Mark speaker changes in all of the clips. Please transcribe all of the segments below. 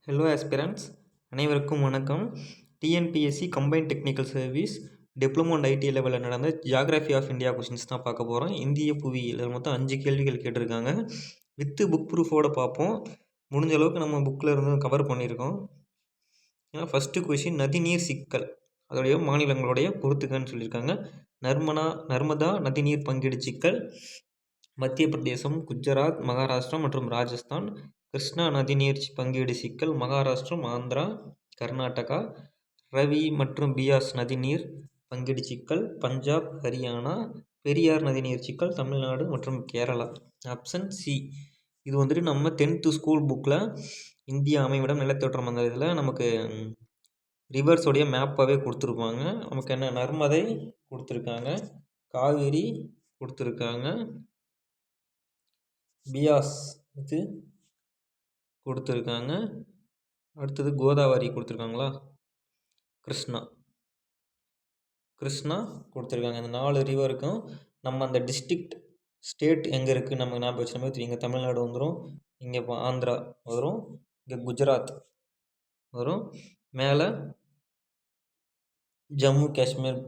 Speaker 1: Hello aspirants, அனைவருக்கும் வணக்கம். TNPSC combined technical service diploma and IT லெவலில் நடந்த ஜியாகிரஃபி ஆஃப் இந்தியா கொஷின்ஸ் தான் பார்க்க போகிறோம். இந்திய புவியியல் மொத்தம் 5 கேள்விகள் கேட்டிருக்காங்க. வித்து புக் ப்ரூஃபோடு பார்ப்போம். முடிஞ்ச அளவுக்கு நம்ம புக்கில் இருந்து கவர் பண்ணியிருக்கோம். ஏன்னா ஃபஸ்ட்டு கொஷின் நதிநீர் சிக்கல் அதோடைய மாநிலங்களுடைய பொறுத்துக்கன்னு சொல்லியிருக்காங்க. நர்மதா நதிநீர் பங்கீடு சிக்கல் மத்திய பிரதேசம், குஜராத், மகாராஷ்டிரா மற்றும் ராஜஸ்தான். கிருஷ்ணா நதிநீர் பங்கீடு சிக்கல் மகாராஷ்டிரம், ஆந்திரா, கர்நாடகா. ரவி மற்றும் பியாஸ் நதிநீர் பங்கீடு சிக்கல் பஞ்சாப், ஹரியானா. பெரியார் நதிநீர் சிக்கல் தமிழ்நாடு மற்றும் கேரளா. Option C. இது வந்துட்டு நம்ம 10th ஸ்கூல் புக்கில் இந்திய அமைவிடம் நிலத்தோற்றம் அந்த இதில் நமக்கு ரிவர்ஸோடைய மேப்பாகவே கொடுத்துருப்பாங்க. நமக்கு என்ன நர்மதை கொடுத்துருக்காங்க, காவிரி கொடுத்துருக்காங்க, பியாஸ் இது கொடுத்துருக்காங்க, அடுத்தது கோதாவரி கொடுத்துருக்காங்களா, கிருஷ்ணா கொடுத்துருக்காங்க. இந்த 4 ரிவருக்கும் நம்ம அந்த டிஸ்ட்ரிக்ட் ஸ்டேட் எங்கே இருக்குது நம்ம ஞாபகம் வச்ச மாதிரி தெரியும். இங்கே தமிழ்நாடு வந்துடும், இங்கே ஆந்திரா வரும், இங்கே குஜராத் வரும், மேலே ஜம்மு காஷ்மீர்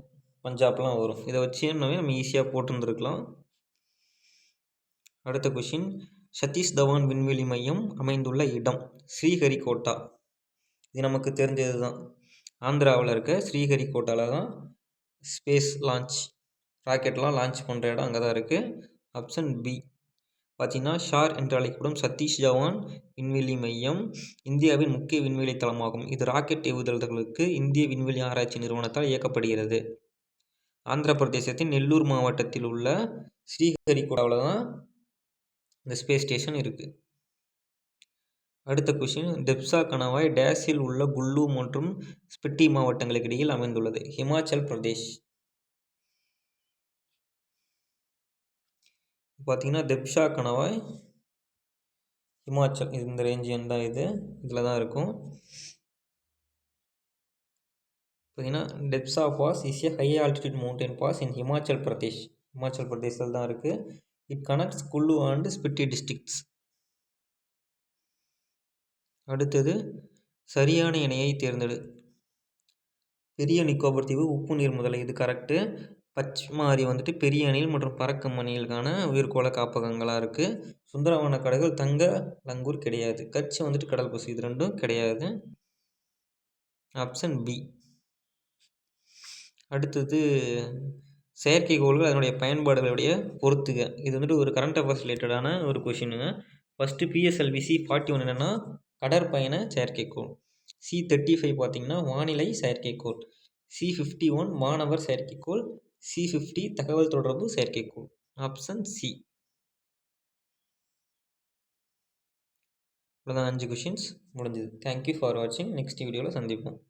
Speaker 1: பஞ்சாப்லாம் வரும். இதை வச்சு நம்ம ஈஸியாக போட்டுருந்துருக்கலாம். அடுத்த கொஷின், சதீஷ் தவான் விண்வெளி மையம் அமைந்துள்ள இடம் ஸ்ரீஹரிகோட்டா. இது நமக்கு தெரிஞ்சது தான். ஆந்திராவில் இருக்க ஸ்ரீஹரிகோட்டாவில் தான் ஸ்பேஸ் லான்ச் ராக்கெட்லாம் லான்ச் பண்ணுற இடம் அங்கே தான் இருக்குது. ஆப்ஷன் பி பார்த்திங்கன்னா ஷார் என்று அழைக்கப்படும் சதீஷ் தவான் விண்வெளி மையம் இந்தியாவின் முக்கிய விண்வெளி தளமாகும். இது ராக்கெட் ஏவுதல்களுக்கு இந்திய விண்வெளி ஆராய்ச்சி நிறுவனத்தால் இயக்கப்படுகிறது. ஆந்திர பிரதேசத்தின் நெல்லூர் மாவட்டத்தில் உள்ள ஸ்ரீஹரிகோட்டாவில் தான் இந்த ஸ்பேஸ் ஸ்டேஷன் இருக்குது. அடுத்த கொஷின், தெப்சா கணவாய் டேஸில் உள்ள குல்லு மற்றும் ஸ்பிட்டி மாவட்டங்களுக்கு இடையில் அமைந்துள்ளது. ஹிமாச்சல் பிரதேஷ். பார்த்தீங்கன்னா தெப்சா கணவாய் ஹிமாச்சல், இந்த ரேஞ்சியன் தான் இதில் தான் இருக்கும். பார்த்தீங்கன்னா Debsa pass is a high altitude mountain pass in Himachal பிரதேஷில் தான் இருக்குது. It connects Kullu and Spiti districts. அடுத்தது சரியான இணையை தேர்ந்தெடு. பெரிய நிக்கோபர் தீவு உப்பு நீர் முதலை, இது கரெக்டு. பச்மாரி வந்துட்டு பெரிய அணில் மற்றும் பறக்கும் அணிலுக்கான உயிர்கோள காப்பகங்களாக இருக்குது. சுந்தரவன காடுகள் தங்க லங்கூர் கிடையாது. கட்சி வந்துட்டு கடல் பசு, இது ரெண்டும் கிடையாது. Option B. அடுத்தது செயற்கைக்கோள்கள் அதனுடைய பயன்பாடுகளுடைய பொறுத்துக. இது வந்துட்டு ஒரு கரண்ட் அஃபேர்ஸ் ரிலேட்டடான ஒரு கொஷினுங்க. ஃபஸ்ட்டு PSLV C41 என்னென்னா கடற்பயண செயற்கைக்கோள். C35 பார்த்திங்கன்னா வானிலை செயற்கைக்கோள். C51 மாணவர் செயற்கைக்கோள். C50 தகவல் தொடர்பு செயற்கைக்கோள். Option C. இவ்வளோதான் 5 கொஷின்ஸ் முடிஞ்சது. தேங்க்யூ ஃபார் வாட்சிங். நெக்ஸ்ட் வீடியோவில் சந்திப்போம்.